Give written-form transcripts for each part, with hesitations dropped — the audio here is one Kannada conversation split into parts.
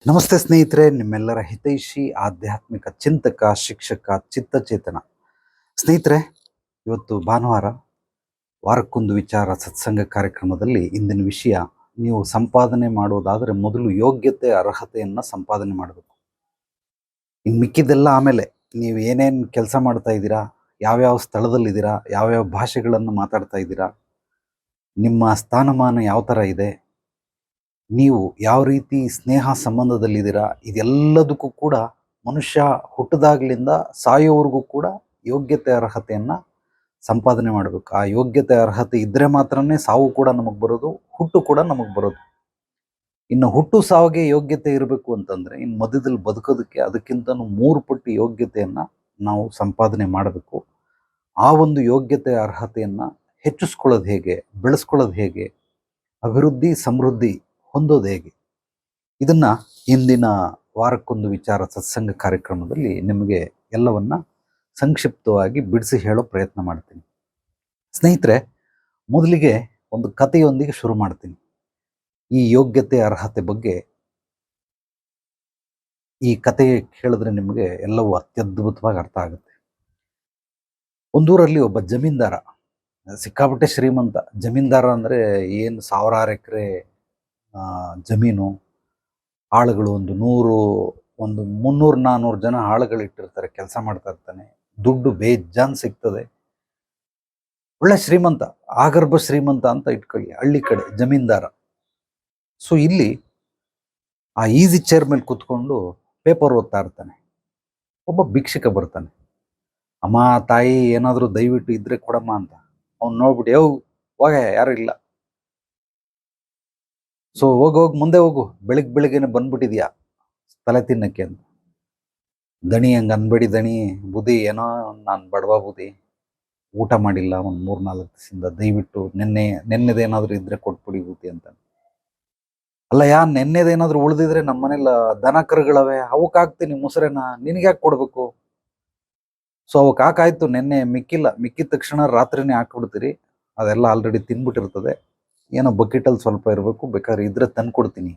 ನಮಸ್ತೆ ಸ್ನೇಹಿತರೆ, ನಿಮ್ಮೆಲ್ಲರ ಹಿತೈಷಿ ಆಧ್ಯಾತ್ಮಿಕ ಚಿಂತಕ, ಶಿಕ್ಷಕ, ಚಿತ್ತಚೇತನ. ಸ್ನೇಹಿತರೆ, ಇವತ್ತು ಭಾನುವಾರ, ವಾರಕ್ಕೊಂದು ವಿಚಾರ ಸತ್ಸಂಗ ಕಾರ್ಯಕ್ರಮದಲ್ಲಿ ಇಂದಿನ ವಿಷಯ, ನೀವು ಸಂಪಾದನೆ ಮಾಡೋದಾದರೆ ಮೊದಲು ಯೋಗ್ಯತೆ ಅರ್ಹತೆಯನ್ನು ಸಂಪಾದನೆ ಮಾಡಬೇಕು. ಇನ್ನು ಮಿಕ್ಕಿದ್ದೆಲ್ಲ ಆಮೇಲೆ. ನೀವು ಏನೇನು ಕೆಲಸ ಮಾಡ್ತಾ ಇದ್ದೀರಾ, ಯಾವ್ಯಾವ ಸ್ಥಳದಲ್ಲಿದ್ದೀರಾ, ಯಾವ್ಯಾವ ಭಾಷೆಗಳನ್ನು ಮಾತಾಡ್ತಾ ಇದ್ದೀರಾ, ನಿಮ್ಮ ಸ್ಥಾನಮಾನ ಯಾವ ಥರ ಇದೆ, ನೀವು ಯಾವ ರೀತಿ ಸ್ನೇಹ ಸಂಬಂಧದಲ್ಲಿದ್ದೀರಾ, ಇದೆಲ್ಲದಕ್ಕೂ ಕೂಡ ಮನುಷ್ಯ ಹುಟ್ಟಿದಾಗ್ಲಿಂದ ಸಾಯೋವರೆಗೂ ಕೂಡ ಯೋಗ್ಯತೆ ಅರ್ಹತೆಯನ್ನು ಸಂಪಾದನೆ ಮಾಡಬೇಕು. ಆ ಯೋಗ್ಯತೆ ಅರ್ಹತೆ ಇದ್ದರೆ ಮಾತ್ರನೇ ಸಾವು ಕೂಡ ನಮಗೆ ಬರೋದು, ಹುಟ್ಟು ಕೂಡ ನಮಗೆ ಬರೋದು. ಇನ್ನು ಹುಟ್ಟು ಸಾವಿಗೆ ಯೋಗ್ಯತೆ ಇರಬೇಕು ಅಂತಂದರೆ ಇನ್ನು ಮಧ್ಯದಲ್ಲಿ ಬದುಕೋದಕ್ಕೆ ಅದಕ್ಕಿಂತನೂ 3 ಪಟ್ಟು ಯೋಗ್ಯತೆಯನ್ನು ನಾವು ಸಂಪಾದನೆ ಮಾಡಬೇಕು. ಆ ಒಂದು ಯೋಗ್ಯತೆ ಅರ್ಹತೆಯನ್ನು ಹೆಚ್ಚಿಸ್ಕೊಳ್ಳೋದು ಹೇಗೆ, ಬೆಳೆಸ್ಕೊಳ್ಳೋದು ಹೇಗೆ, ಅಭಿವೃದ್ಧಿ ಸಮೃದ್ಧಿ ಹೊಂದೋದು ಹೇಗೆ, ಇದನ್ನು ಇಂದಿನ ವಾರಕ್ಕೊಂದು ವಿಚಾರ ಸತ್ಸಂಗ ಕಾರ್ಯಕ್ರಮದಲ್ಲಿ ನಿಮಗೆ ಎಲ್ಲವನ್ನ ಸಂಕ್ಷಿಪ್ತವಾಗಿ ಬಿಡಿಸಿ ಹೇಳೋ ಪ್ರಯತ್ನ ಮಾಡ್ತೀನಿ. ಸ್ನೇಹಿತರೆ, ಮೊದಲಿಗೆ ಒಂದು ಕಥೆಯೊಂದಿಗೆ ಶುರು ಮಾಡ್ತೀನಿ. ಈ ಯೋಗ್ಯತೆ ಅರ್ಹತೆ ಬಗ್ಗೆ ಈ ಕತೆ ಕೇಳಿದ್ರೆ ನಿಮಗೆ ಎಲ್ಲವೂ ಅತ್ಯದ್ಭುತವಾಗಿ ಅರ್ಥ ಆಗುತ್ತೆ. ಒಂದೂರಲ್ಲಿ ಒಬ್ಬ ಜಮೀನ್ದಾರ, ಸಿಕ್ಕಾಪಟ್ಟೆ ಶ್ರೀಮಂತ. ಜಮೀನ್ದಾರ ಅಂದರೆ ಏನು, 1000 ಎಕರೆ ಜಮೀನು, ಆಳುಗಳು ಒಂದು 300-400 ಜನ ಆಳುಗಳಿಟ್ಟಿರ್ತಾರೆ, ಕೆಲಸ ಮಾಡ್ತಾ ಇರ್ತಾನೆ, ದುಡ್ಡು ಬೇಜಾನ್ ಸಿಗ್ತದೆ, ಒಳ್ಳೆ ಶ್ರೀಮಂತ, ಆಗರ್ಭ ಶ್ರೀಮಂತ ಅಂತ ಇಟ್ಕೊಳ್ಳಿ, ಹಳ್ಳಿ ಕಡೆ ಜಮೀನ್ದಾರ. ಸೊ ಇಲ್ಲಿ ಆ ಈಸಿ ಚೇರ್ ಮೇಲೆ ಕೂತ್ಕೊಂಡು ಪೇಪರ್ ಓದ್ತಾ ಇರ್ತಾನೆ. ಒಬ್ಬ ಭಿಕ್ಷುಕ ಬರ್ತಾನೆ. ಅಮ್ಮ ತಾಯಿ ಏನಾದರೂ ದಯವಿಟ್ಟು ಇದ್ರೆ ಕೊಡಮ್ಮ ಅಂತ. ಅವ್ನು ನೋಡ್ಬಿಟ್ಟು, ಹೋಗ, ಯಾರು ಇಲ್ಲ, ಸೊ ಹೋಗಿ ಮುಂದೆ ಹೋಗು, ಬೆಳಗ್ಗೆನೆ ಬಂದ್ಬಿಟ್ಟಿದ್ಯಾ ತಲೆ ತಿನ್ನಕ್ಕೆ ಅಂತ. ದಣಿ ಹಂಗೆ ಅನ್ಬೇಡಿ ದಣಿ, ಬುದ್ಧಿ ಏನೋ, ನಾನು ಬಡವ ಬುದ್ಧಿ, ಊಟ ಮಾಡಿಲ್ಲ ಒಂದು 3-4 ದಿವಸದಿಂದ, ದಯವಿಟ್ಟು ನೆನ್ನೆದೇನಾದರೂ ಇದ್ರೆ ಕೊಟ್ಬಿಡಿ ಬುದ್ಧಿ ಅಂತ. ಅಲ್ಲ ನೆನ್ನೆದೇನಾದರೂ ಉಳಿದಿದ್ರೆ ನಮ್ಮ ಮನೇಲಿ ದನ ಕರುಗಳವೆ, ಅವಕ್ಕೆ ಹಾಕ್ತೀನಿ ಮೊಸರೆನ, ನಿನಗೆ ಯಾಕೆ ಕೊಡ್ಬೇಕು? ಸೊ ಅವಕ್ಕೆ ಹಾಕಾಯ್ತು, ನೆನ್ನೆ ಮಿಕ್ಕಿದ ತಕ್ಷಣ ರಾತ್ರಿನೇ ಹಾಕ್ಬಿಡ್ತೀರಿ, ಅದೆಲ್ಲ ಆಲ್ರೆಡಿ ತಿನ್ಬಿಟ್ಟಿರ್ತದೆ, ಏನೋ ಬಕೆಟಲ್ಲಿ ಸ್ವಲ್ಪ ಇರಬೇಕು, ಬೇಕಾದ್ರೆ ಇದ್ರೆ ತಂದ್ಕೊಡ್ತೀನಿ,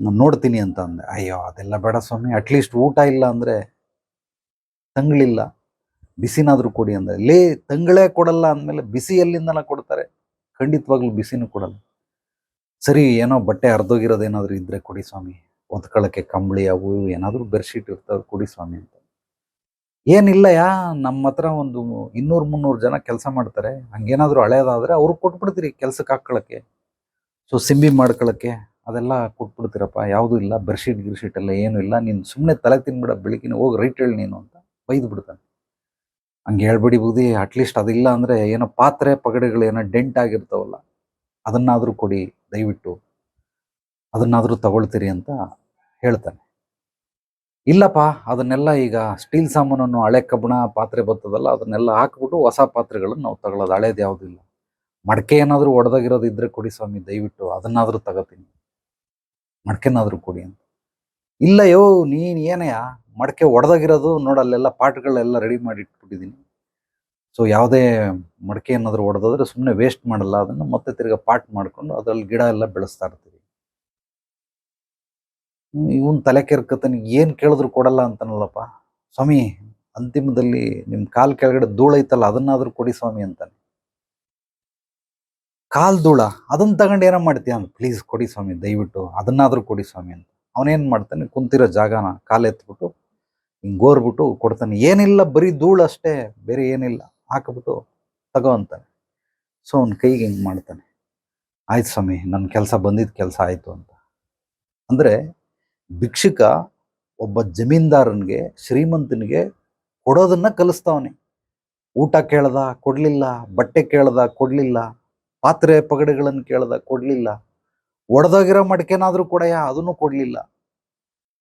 ನಾನು ನೋಡ್ತೀನಿ ಅಂತ ಅಂದೆ. ಅಯ್ಯೋ ಅದೆಲ್ಲ ಬೇಡ ಸ್ವಾಮಿ, ಅಟ್ಲೀಸ್ಟ್ ಊಟ ಇಲ್ಲ ಅಂದರೆ, ತಂಗಳಿಲ್ಲ, ಬಿಸಿನಾದರೂ ಕೊಡಿ ಅಂದೆ. ತಂಗಳೇ ಕೊಡಲ್ಲ ಅಂದಮೇಲೆ ಬಿಸಿ ಎಲ್ಲಿಂದನ ಕೊಡ್ತಾರೆ? ಖಂಡಿತವಾಗ್ಲೂ ಬಿಸಿನೂ ಕೊಡಲ್ಲ. ಸರಿ, ಏನೋ ಬಟ್ಟೆ ಹರಿದೋಗಿರೋದೇನಾದರೂ ಇದ್ರೆ ಕೊಡಿ ಸ್ವಾಮಿ, ಒತ್ಕೊಳ್ಳೋಕ್ಕೆ ಕಂಬಳಿ ಅವು ಏನಾದರೂ ಬೆಡ್ಶೀಟ್ ಇರ್ತಾವೆ ಕೊಡಿ ಸ್ವಾಮಿ ಅಂತ. ಏನಿಲ್ಲ ನಮ್ಮ ಹತ್ರ ಒಂದು 200-300 ಜನ ಕೆಲಸ ಮಾಡ್ತಾರೆ, ಹಂಗೇನಾದರೂ ಹಳೇದಾದರೆ ಅವ್ರಿಗೆ ಕೊಟ್ಬಿಡ್ತೀರಿ ಕೆಲ್ಸಕ್ಕೆ ಹಾಕ್ಕೊಳ್ಳೋಕ್ಕೆ, ಸೊ ಸಿಂಬಿ ಮಾಡ್ಕೊಳ್ಳೋಕ್ಕೆ ಅದೆಲ್ಲ ಕೊಟ್ಬಿಡ್ತೀರಪ್ಪ, ಯಾವುದೂ ಇಲ್ಲ, ಬೆಡ್ಶೀಟ್ ಎಲ್ಲ ಏನೂ ಇಲ್ಲ, ನೀನು ಸುಮ್ಮನೆ ತಲೆ ತಿನ್ಬಿಡ, ಬೆಳಗಿನ ಹೋಗಿ ರೈಟ್ ಹೇಳಿ ನೀನು ಅಂತ ಬೈದು ಬಿಡ್ತಾನೆ. ಹಂಗೆ ಹೇಳ್ಬಿಡಿ ಬುದ್ಧಿ, ಅಟ್ಲೀಸ್ಟ್ ಅದಿಲ್ಲ ಅಂದರೆ ಏನೋ ಪಾತ್ರೆ ಪಗಡೆಗಳು ಏನೋ ಡೆಂಟ್ ಆಗಿರ್ತಾವಲ್ಲ, ಅದನ್ನಾದರೂ ಕೊಡಿ ದಯವಿಟ್ಟು, ಅದನ್ನಾದರೂ ತಗೊಳ್ತೀರಿ ಅಂತ ಹೇಳ್ತಾನೆ. ಇಲ್ಲಪ್ಪ, ಅದನ್ನೆಲ್ಲ ಈಗ ಸ್ಟೀಲ್ ಸಾಮಾನನ್ನು, ಹಳೆ ಕಬ್ಬಣ ಪಾತ್ರೆ ಬರ್ತದಲ್ಲ, ಅದನ್ನೆಲ್ಲ ಹಾಕ್ಬಿಟ್ಟು ಹೊಸ ಪಾತ್ರೆಗಳನ್ನು ನಾವು ತಗೊಳ್ಳೋದು, ಹಳೇದು ಯಾವುದೂ ಇಲ್ಲ. ಮಡಕೆ ಏನಾದರೂ ಒಡೆದಾಗಿರೋದು ಇದ್ರೆ ಕೊಡಿ ಸ್ವಾಮಿ ದಯವಿಟ್ಟು, ಅದನ್ನಾದರೂ ತಗೋತೀನಿ, ಮಡಕೆನಾದರೂ ಕೊಡಿ ಅಂತ. ಇಲ್ಲ ನೀನು ಏನಯ್ಯ, ಮಡಕೆ ಒಡೆದಾಗಿರೋದು ನೋಡಲ್ಲೆಲ್ಲ ಪಾಟ್ಗಳೆಲ್ಲ ರೆಡಿ ಮಾಡಿ ಇಟ್ಬಿಟ್ಟಿದ್ದೀನಿ, ಸೊ ಯಾವುದೇ ಮಡಕೆ ಏನಾದರೂ ಒಡೆದಾದ್ರೆ ಸುಮ್ಮನೆ ವೇಸ್ಟ್ ಮಾಡಲ್ಲ, ಅದನ್ನು ಮತ್ತೆ ತಿರ್ಗಾ ಪಾಟ್ ಮಾಡಿಕೊಂಡು ಅದರಲ್ಲಿ ಗಿಡ ಎಲ್ಲ ಬೆಳೆಸ್ತಾ ಇರ್ತೀವಿ. ಇವನ್ ತಲೆ ಕೆರ್ಕತಾನೆ, ಏನು ಕೇಳಿದ್ರು ಕೊಡಲ್ಲ ಅಂತಾನಲ್ಲಪ್ಪ ಸ್ವಾಮಿ, ಅಂತಿಮದಲ್ಲಿ ನಿಮ್ಮ ಕಾಲ್ ಕೆಳಗಡೆ ಧೂಳೈತಲ್ಲ, ಅದನ್ನಾದರೂ ಕೊಡಿ ಸ್ವಾಮಿ ಅಂತಾನೆ. ಕಾಲ್ ಧೂಳ, ಅದನ್ನ ತಗೊಂಡು ಏನೋ ಮಾಡ್ತೀಯ ಅಂತ, ಪ್ಲೀಸ್ ಕೊಡಿ ಸ್ವಾಮಿ ದಯವಿಟ್ಟು, ಅದನ್ನಾದರೂ ಕೊಡಿ ಸ್ವಾಮಿ ಅಂತ. ಅವನೇನು ಮಾಡ್ತಾನೆ, ಕುಂತಿರೋ ಜಾಗನ ಕಾಲೆತ್ಬಿಟ್ಟು ಹಿಂಗೆ ಗೋರ್ಬಿಟ್ಟು ಕೊಡ್ತಾನೆ. ಏನಿಲ್ಲ, ಬರೀ ಧೂಳು ಅಷ್ಟೇ, ಬೇರೆ ಏನಿಲ್ಲ, ಹಾಕ್ಬಿಟ್ಟು ತಗೋ ಅಂತಾನೆ. ಸೊ ಅವ್ನ ಕೈಗೆ ಹಿಂಗೆ ಮಾಡ್ತಾನೆ. ಆಯ್ತು ಸ್ವಾಮಿ, ನನ್ನ ಕೆಲಸ ಬಂದಿದ್ದ ಕೆಲಸ ಆಯಿತು ಅಂತ. ಅಂದರೆ ಭಿಕ್ಷುಕ ಒಬ್ಬ ಜಮೀನ್ದಾರನಿಗೆ, ಶ್ರೀಮಂತನಿಗೆ ಕೊಡೋದನ್ನ ಕಲಿಸ್ತಾವನೆ. ಊಟ ಕೇಳ್ದ ಕೊಡಲಿಲ್ಲ, ಬಟ್ಟೆ ಕೇಳ್ದ ಕೊಡಲಿಲ್ಲ, ಪಾತ್ರೆ ಪಗಡೆಗಳನ್ನು ಕೇಳ್ದ ಕೊಡಲಿಲ್ಲ, ಒಡೆದೋಗಿರೋ ಮಡಕೆನಾದರೂ ಕೊಡೆಯ, ಅದನ್ನು ಕೊಡಲಿಲ್ಲ.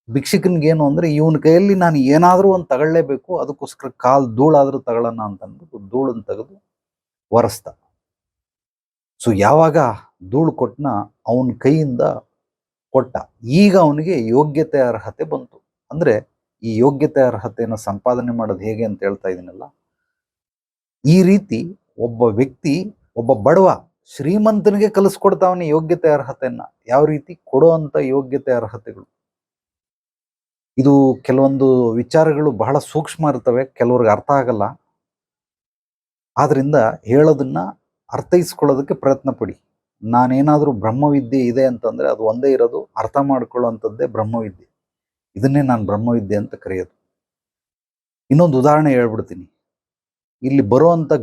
ಭಿಕ್ಷುಕನಿಗೇನು ಅಂದರೆ, ಇವನ ಕೈಯಲ್ಲಿ ನಾನು ಏನಾದರೂ ಒಂದು ತಗೊಳ್ಳೇಬೇಕು, ಅದಕ್ಕೋಸ್ಕರ ಕಾಲು ಧೂಳಾದರೂ ತಗೊಳ್ಳೋಣ ಅಂತ ಅಂದ್ಬಿಟ್ಟು ಧೂಳನ್ನು ತೆಗೆದು ಒರೆಸ್ದ. ಸೊ ಯಾವಾಗ ಧೂಳು ಕೊಟ್ಟನ, ಅವನ ಕೈಯಿಂದ ಕೊಟ್ಟ, ಈಗ ಅವನಿಗೆ ಯೋಗ್ಯತೆ ಅರ್ಹತೆ ಬಂತು. ಅಂದರೆ ಈ ಯೋಗ್ಯತೆ ಅರ್ಹತೆಯನ್ನು ಸಂಪಾದನೆ ಮಾಡೋದು ಹೇಗೆ ಅಂತ ಹೇಳ್ತಾ ಇದ್ದೀನಲ್ಲ, ಈ ರೀತಿ ಒಬ್ಬ ವ್ಯಕ್ತಿ, ಒಬ್ಬ ಬಡವ ಶ್ರೀಮಂತನಿಗೆ ಕಲಿಸ್ಕೊಡ್ತಾವನೆ ಯೋಗ್ಯತೆ ಅರ್ಹತೆಯನ್ನ. ಯಾವ ರೀತಿ ಕೊಡೋ ಅಂಥ ಯೋಗ್ಯತೆ ಅರ್ಹತೆಗಳು, ಇದು ಕೆಲವೊಂದು ವಿಚಾರಗಳು ಬಹಳ ಸೂಕ್ಷ್ಮ ಇರ್ತವೆ, ಕೆಲವ್ರಿಗೆ ಅರ್ಥ ಆಗಲ್ಲ. ಆದ್ರಿಂದ ಹೇಳೋದನ್ನ ಅರ್ಥೈಸ್ಕೊಳ್ಳೋದಕ್ಕೆ ಪ್ರಯತ್ನ ಪಡಿ. ನಾನೇನಾದರೂ ಬ್ರಹ್ಮವಿದ್ಯೆ ಇದೆ ಅಂತಂದ್ರೆ ಅದು ಒಂದೇ ಇರೋದು, ಅರ್ಥ ಮಾಡ್ಕೊಳ್ಳೋವಂಥದ್ದೇ ಬ್ರಹ್ಮವಿದ್ಯೆ. ಇದನ್ನೇ ನಾನು ಬ್ರಹ್ಮವಿದ್ಯೆ ಅಂತ ಕರೆಯೋದು. ಇನ್ನೊಂದು ಉದಾಹರಣೆ ಹೇಳ್ಬಿಡ್ತೀನಿ. ಇಲ್ಲಿ ಬರುವಂಥ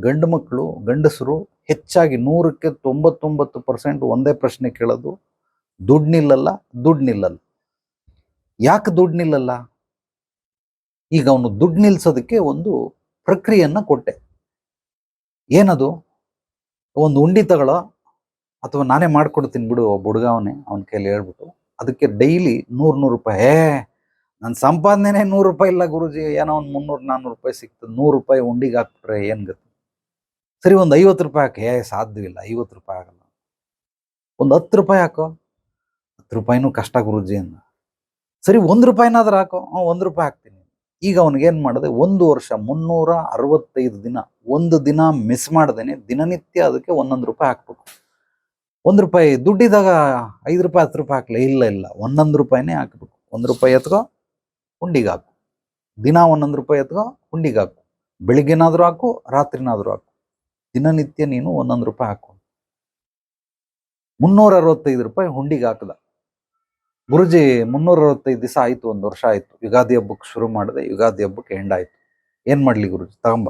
ಗಂಡಸರು ಹೆಚ್ಚಾಗಿ 100ಕ್ಕೆ 99% ಒಂದೇ ಪ್ರಶ್ನೆ ಕೇಳೋದು, ದುಡ್ಡು ನಿಲ್ಲಲ್ಲ. ಯಾಕೆ ದುಡ್ಡು ನಿಲ್ಲಲ್ಲ? ಈಗ ಅವನು ದುಡ್ಡು ನಿಲ್ಸೋದಕ್ಕೆ ಒಂದು ಪ್ರಕ್ರಿಯೆಯನ್ನ ಕೊಟ್ಟೆ. ಏನದು? ಒಂದು ಉಂಡಿ ತಗೊಳ್ಳೋ, ಅಥವಾ ನಾನೇ ಮಾಡ್ಕೊಡ್ತೀನಿ ಬಿಡು, ಒಬ್ಬ ಹುಡುಗ ಅವನ ಕೈಲಿ ಹೇಳ್ಬಿಟ್ಟು ಅದಕ್ಕೆ ಡೈಲಿ 100 ರೂಪಾಯಿ. ನನ್ನ ಸಂಪಾದನೆ 100 ರೂಪಾಯಿ ಇಲ್ಲ ಗುರುಜಿ, ಏನೋ ಒಂದು 300-400 ರೂಪಾಯಿ ಸಿಗ್ತದೆ, 100 ರೂಪಾಯಿ ಉಂಡಿಗೆ ಹಾಕ್ಬಿಟ್ರೆ ಏನ್ ಗತಿ? ಸರಿ, ಒಂದು 50 ರೂಪಾಯಿ ಹಾಕಿ. ಸಾಧ್ಯವಿಲ್ಲ, 50 ರೂಪಾಯಿ ಆಗಲ್ಲ. ಒಂದು 10 ರೂಪಾಯಿ ಹಾಕೋ. 10 ರೂಪಾಯಿನೂ ಕಷ್ಟ ಗುರುಜಿ ಅಂದ. ಸರಿ, 1 ರೂಪಾಯಿನಾದ್ರೂ ಹಾಕೋ. 1 ರೂಪಾಯಿ ಹಾಕ್ತೀನಿ. ಈಗ ಅವನಿಗೇನ್ ಮಾಡಿದೆ, 1 ವರ್ಷ 365 ದಿನ ಒಂದು ದಿನ ಮಿಸ್ ಮಾಡ್ದೇನೆ ದಿನನಿತ್ಯ ಅದಕ್ಕೆ 1 ರೂಪಾಯಿ ಹಾಕ್ಬೇಕು. 1 ರೂಪಾಯಿ ದುಡ್ಡಿದಾಗ 5 ರೂಪಾಯಿ 10 ರೂಪಾಯಿ ಹಾಕ್ಲಿ, ಇಲ್ಲ 1 ರೂಪಾಯಿನೇ ಹಾಕ್ಬೇಕು. 1 ರೂಪಾಯಿ ಎತ್ಕೋ, ಹುಂಡಿಗೆ ಹಾಕು. ದಿನ 1 ರೂಪಾಯಿ ಎತ್ಕೋ, ಹುಂಡಿಗೆ ಹಾಕು. ಬೆಳಿಗ್ಗೆನಾದ್ರೂ ಹಾಕು, ರಾತ್ರಿನಾದ್ರೂ ಹಾಕು. ದಿನನಿತ್ಯ ನೀನು 1 ರೂಪಾಯಿ ಹಾಕು. 365 ರೂಪಾಯಿ ಹುಂಡಿಗೆ ಹಾಕದ. ಗುರುಜಿ 365 ದಿವಸ ಆಯ್ತು, 1 ವರ್ಷ ಆಯ್ತು. ಯುಗಾದಿ ಹಬ್ಬಕ್ಕೆ ಶುರು ಮಾಡಿದೆ, ಯುಗಾದಿ ಹಬ್ಬಕ್ಕೆ ಎಂಡ್ ಆಯ್ತು. ಏನ್ ಮಾಡ್ಲಿ ಗುರುಜಿ? ತಗೊಂಬ.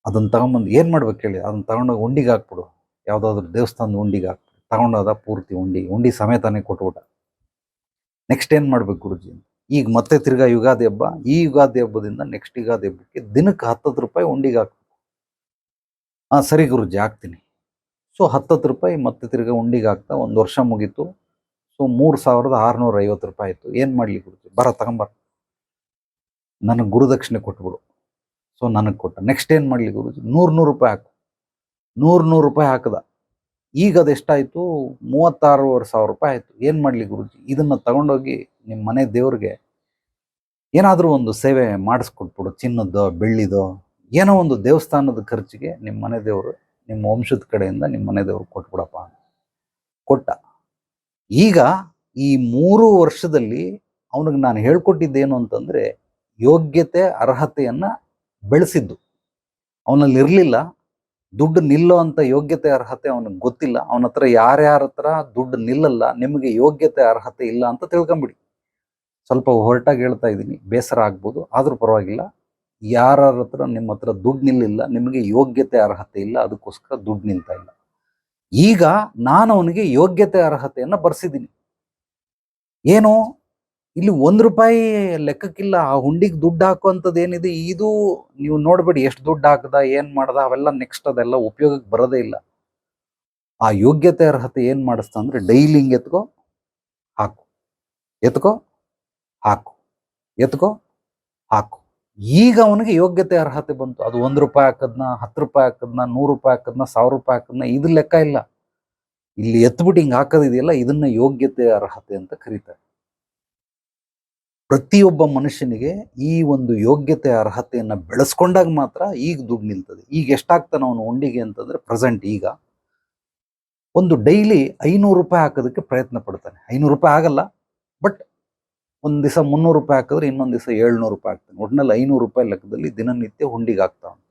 ಅದನ್ನ ತಗೊಂಬಂದು ಏನ್ ಮಾಡ್ಬೇಕು ಹೇಳಿ? ಅದನ್ನ ತಗೊಂಡೋಗಿ ಉಂಡಿಗೆ ಹಾಕ್ಬಿಡು. ಯಾವ್ದಾದ್ರು ದೇವಸ್ಥಾನದ ಉಂಡಿಗೆ ಹಾಕ್ಬಿಡು. ತಗೊಂಡೋದ ಪೂರ್ತಿ ಉಂಡಿ ಸಮೇತನೇ ಕೊಟ್ಬಿಟ್ಟ. ನೆಕ್ಸ್ಟ್ ಏನ್ ಮಾಡ್ಬೇಕು ಗುರುಜಿ? ಈಗ ಮತ್ತೆ ತಿರ್ಗಾ ಯುಗಾದಿ ಹಬ್ಬ. ಈ ಯುಗಾದಿ ಹಬ್ಬದಿಂದ ನೆಕ್ಸ್ಟ್ ಯುಗಾದಿ ಹಬ್ಬಕ್ಕೆ ದಿನಕ್ಕೆ 10 ರೂಪಾಯಿ ಉಂಡಿಗೆ ಹಾಕ್ಬೇಕು. ಸರಿ ಗುರುಜಿ, ಹಾಕ್ತೀನಿ. ಸೊ 10 ರೂಪಾಯಿ ಮತ್ತೆ ತಿರ್ಗಾ ಉಂಡಿಗೆ ಹಾಕ್ತಾ 1 ವರ್ಷ ಮುಗೀತು. ಸೊ 3650 ರೂಪಾಯಿ ಆಯ್ತು. ಏನ್ ಮಾಡ್ಲಿ ಗುರುಜಿ? ಬರ ತಗೊಂಬರ, ನನಗೆ ಗುರುದಕ್ಷಿಣೆ ಕೊಟ್ಬಿಡು. ಸೊ ನನಗೆ ಕೊಟ್ಟ. ನೆಕ್ಸ್ಟ್ ಏನ್ ಮಾಡ್ಲಿ ಗುರುಜಿ? 100 ರೂಪಾಯಿ ಹಾಕು. 100 ರೂಪಾಯಿ ಹಾಕದ. ಈಗ ಅದೆಷ್ಟಾಯ್ತು? 36,500 ರೂಪಾಯಿ ಆಯ್ತು. ಏನ್ ಮಾಡ್ಲಿ ಗುರುಜಿ? ಇದನ್ನ ತಗೊಂಡೋಗಿ ನಿಮ್ಮ ಮನೆ ದೇವ್ರಿಗೆ ಏನಾದ್ರೂ ಒಂದು ಸೇವೆ ಮಾಡಿಸ್ಕೊಟ್ಬಿಡು. ಚಿನ್ನದ್ದೋ ಬೆಳ್ಳಿದೋ ಏನೋ ಒಂದು ದೇವಸ್ಥಾನದ ಖರ್ಚಿಗೆ ನಿಮ್ಮ ಮನೆ ದೇವರು, ನಿಮ್ಮ ವಂಶದ ಕಡೆಯಿಂದ ನಿಮ್ಮ ಮನೆ ದೇವ್ರು ಕೊಟ್ಬಿಡಪ್ಪ. ಕೊಟ್ಟ. ಈಗ ಈ 3 ವರ್ಷದಲ್ಲಿ ಅವನಿಗೆ ನಾನು ಹೇಳ್ಕೊಟ್ಟಿದ್ದೇನು ಅಂತಂದ್ರೆ, ಯೋಗ್ಯತೆ ಅರ್ಹತೆಯನ್ನ ಬೆಳೆಸಿದ್ದು. ಅವನಲ್ಲಿ ಇರಲಿಲ್ಲ. ದುಡ್ಡು ನಿಲ್ಲೋ ಅಂತ ಯೋಗ್ಯತೆ ಅರ್ಹತೆ ಅವನಿಗೆ ಗೊತ್ತಿಲ್ಲ. ಅವನ ಹತ್ರ ಯಾರ್ಯಾರ ಹತ್ರ ದುಡ್ಡು ನಿಲ್ಲಲ್ಲ, ನಿಮಗೆ ಯೋಗ್ಯತೆ ಅರ್ಹತೆ ಇಲ್ಲ ಅಂತ ತಿಳ್ಕೊಂಬಿಡಿ. ಸ್ವಲ್ಪ ಹೊರಟಾಗಿ ಹೇಳ್ತಾ ಇದ್ದೀನಿ, ಬೇಸರ ಆಗ್ಬೋದು, ಆದ್ರೂ ಪರವಾಗಿಲ್ಲ. ಯಾರ ಹತ್ರ ನಿಮ್ಮ ಹತ್ರ ದುಡ್ಡು ನಿಲ್ಲಿಲ್ಲ, ನಿಮಗೆ ಯೋಗ್ಯತೆ ಅರ್ಹತೆ ಇಲ್ಲ, ಅದಕ್ಕೋಸ್ಕರ ದುಡ್ಡು ನಿಲ್ತಾ ಇಲ್ಲ. ಈಗ ನಾನು ಅವನಿಗೆ ಯೋಗ್ಯತೆ ಅರ್ಹತೆಯನ್ನ ಬರ್ಸಿದ್ದೀನಿ. ಏನು? ಇಲ್ಲಿ 1 ರೂಪಾಯಿ ಲೆಕ್ಕಕ್ಕಿಲ್ಲ. ಆ ಹುಂಡಿಗೆ ದುಡ್ಡು ಹಾಕುವಂಥದ್ದು ಏನಿದೆ, ಇದು ನೀವು ನೋಡ್ಬೇಡಿ ಎಷ್ಟು ದುಡ್ಡು ಹಾಕದ, ಏನ್ ಮಾಡ್ದ, ಅವೆಲ್ಲ ನೆಕ್ಸ್ಟ್ ಅದೆಲ್ಲ ಉಪಯೋಗಕ್ಕೆ ಬರೋದೇ ಇಲ್ಲ. ಆ ಯೋಗ್ಯತೆ ಅರ್ಹತೆ ಏನ್ ಮಾಡಿಸ್ತಾ ಅಂದ್ರೆ, ಡೈಲಿ ಹಿಂಗೆ ಎತ್ಕೋ ಹಾಕು, ಎತ್ಕೋ ಹಾಕು, ಎತ್ಕೋ ಹಾಕು. ಈಗ ಅವನಿಗೆ ಯೋಗ್ಯತೆ ಅರ್ಹತೆ ಬಂತು. ಅದು 1 ರೂಪಾಯಿ ಹಾಕದ್ನ, 10 ರೂಪಾಯಿ ಹಾಕದ್ನ, 100 ರೂಪಾಯಿ ಹಾಕದ್ನ, 1000 ರೂಪಾಯಿ ಹಾಕದ್ನ, ಇದು ಲೆಕ್ಕ ಇಲ್ಲ. ಇಲ್ಲಿ ಎತ್ಬಿಟ್ಟು ಹಿಂಗೆ ಹಾಕೋದಿದೆಯಲ್ಲ, ಇದನ್ನ ಯೋಗ್ಯತೆ ಅರ್ಹತೆ ಅಂತ ಕರೀತಾರೆ. ಪ್ರತಿಯೊಬ್ಬ ಮನುಷ್ಯನಿಗೆ ಈ ಒಂದು ಯೋಗ್ಯತೆ ಅರ್ಹತೆಯನ್ನ ಬೆಳೆಸ್ಕೊಂಡಾಗ ಮಾತ್ರ ಈಗ ದುಡ್ಡು ನಿಲ್ತದೆ. ಈಗ ಎಷ್ಟಾಗ್ತಾನೆ ಅವನು ಉಂಡಿಗೆ ಅಂತಂದ್ರೆ, ಪ್ರೆಸೆಂಟ್ ಈಗ ಒಂದು ಡೈಲಿ 500 ರೂಪಾಯಿ ಹಾಕೋದಕ್ಕೆ ಪ್ರಯತ್ನ ಪಡ್ತಾನೆ. 500 ರೂಪಾಯಿ ಆಗಲ್ಲ, ಬಟ್ ಒಂದ್ ದಿವಸ 300 ರೂಪಾಯಿ ಹಾಕಿದ್ರೆ ಇನ್ನೊಂದ್ ದಿವಸ 700 ರೂಪಾಯಿ ಹಾಕ್ತಾನೆ. ಒಟ್ಟಿನಲ್ಲಿ 500 ರೂಪಾಯಿ ಲೆಕ್ಕದಲ್ಲಿ ದಿನನಿತ್ಯ ಹುಂಡಿಗೆ ಹಾಕ್ತಾವನು.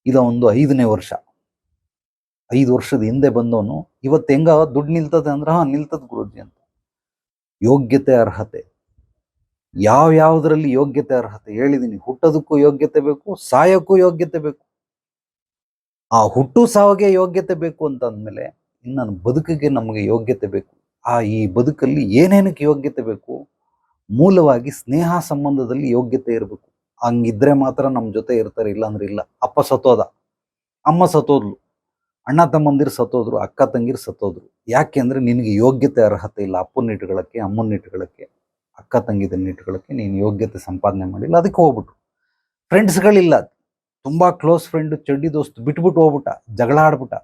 ಇದ ಒಂದು 5ನೇ ವರ್ಷ. 5 ವರ್ಷದ ಹಿಂದೆ ಬಂದವನು ಇವತ್ತು ಹೆಂಗ ದುಡ್ಡು ನಿಲ್ತದೆ ಅಂದ್ರೆ, ನಿಲ್ತದ ಗುರುಜಿ ಅಂತ. ಯೋಗ್ಯತೆ ಅರ್ಹತೆ ಯಾವ್ದ್ರಲ್ಲಿ ಯೋಗ್ಯತೆ ಅರ್ಹತೆ ಹೇಳಿದೀನಿ. ಹುಟ್ಟೋದಕ್ಕೂ ಯೋಗ್ಯತೆ ಬೇಕು, ಸಾಯೋಕ್ಕೂ ಯೋಗ್ಯತೆ ಬೇಕು. ಆ ಹುಟ್ಟು ಸಾವಿಗೆ ಯೋಗ್ಯತೆ ಬೇಕು ಅಂತ ಅಂದ್ಮೇಲೆ ಇನ್ನು ಬದುಕಿಗೆ ನಮಗೆ ಯೋಗ್ಯತೆ ಬೇಕು. ಈ ಬದುಕಲ್ಲಿ ಏನೇನಕ್ಕೆ ಯೋಗ್ಯತೆ ಬೇಕು? ಮೂಲವಾಗಿ ಸ್ನೇಹ ಸಂಬಂಧದಲ್ಲಿ ಯೋಗ್ಯತೆ ಇರಬೇಕು. ಹಂಗಿದ್ರೆ ಮಾತ್ರ ನಮ್ಮ ಜೊತೆ ಇರ್ತಾರೆ, ಇಲ್ಲ ಅಂದ್ರೆ ಇಲ್ಲ. ಅಪ್ಪ ಸತ್ತೋದ, ಅಮ್ಮ ಸತ್ತೋದ್ಲು, ಅಣ್ಣ ತಮ್ಮಂದಿರು ಸತ್ತೋದ್ರು, ಅಕ್ಕ ತಂಗಿರು ಸತ್ತೋದ್ರು. ಯಾಕೆ ಅಂದ್ರೆ ನಿನಗೆ ಯೋಗ್ಯತೆ ಅರ್ಹತೆ ಇಲ್ಲ. ಅಪ್ಪನ ಇಟ್ಕೊಳ್ಳಕ್ಕೆ, ಅಮ್ಮನ ಇಟ್ಕೊಳ್ಳಕ್ಕೆ, ಅಕ್ಕ ತಂಗಿದನ್ನ ಇಟ್ಕೊಳ್ಳಕ್ಕೆ ನೀನು ಯೋಗ್ಯತೆ ಸಂಪಾದನೆ ಮಾಡಿಲ್ಲ, ಅದಕ್ಕೆ ಹೋಗ್ಬಿಟ್ರು. ಫ್ರೆಂಡ್ಸ್ಗಳಿಲ್ಲ, ತುಂಬಾ ಕ್ಲೋಸ್ ಫ್ರೆಂಡ್, ಚಡ್ಡಿ ದೋಸ್ತ್ ಬಿಟ್ಬಿಟ್ಟು ಹೋಗ್ಬಿಟ್ಟ, ಜಗಳ ಆಡ್ಬಿಟ್ಟ.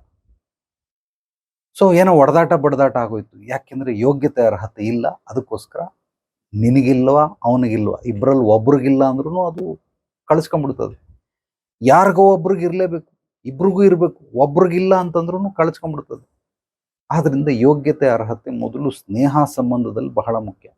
ಸೊ ಏನೋ ಒಡೆದಾಟ ಬಡದಾಟ ಆಗೋಯ್ತು. ಯಾಕೆಂದ್ರೆ ಯೋಗ್ಯತೆ ಅರ್ಹತೆ ಇಲ್ಲ. ಅದಕ್ಕೋಸ್ಕರ ನಿನಗಿಲ್ವಾ ಅವನಿಗಿಲ್ವಾ, ಇಬ್ಬರಲ್ಲಿ ಒಬ್ರಿಗಿಲ್ಲ ಅಂದ್ರೂ ಅದು ಕಳಿಸ್ಕೊಂಡ್ಬಿಡ್ತದೆ. ಯಾರಿಗೋ ಒಬ್ರಿಗೆ ಇರ್ಲೇಬೇಕು, ಇಬ್ರಿಗೂ ಇರ್ಬೇಕು. ಒಬ್ರಿಗಿಲ್ಲ ಅಂತಂದ್ರೂ ಕಳಿಸ್ಕೊಂಡ್ಬಿಡ್ತದೆ. ಆದ್ರಿಂದ ಯೋಗ್ಯತೆ ಅರ್ಹತೆ ಮೊದಲು ಸ್ನೇಹ ಸಂಬಂಧದಲ್ಲಿ ಬಹಳ ಮುಖ್ಯ.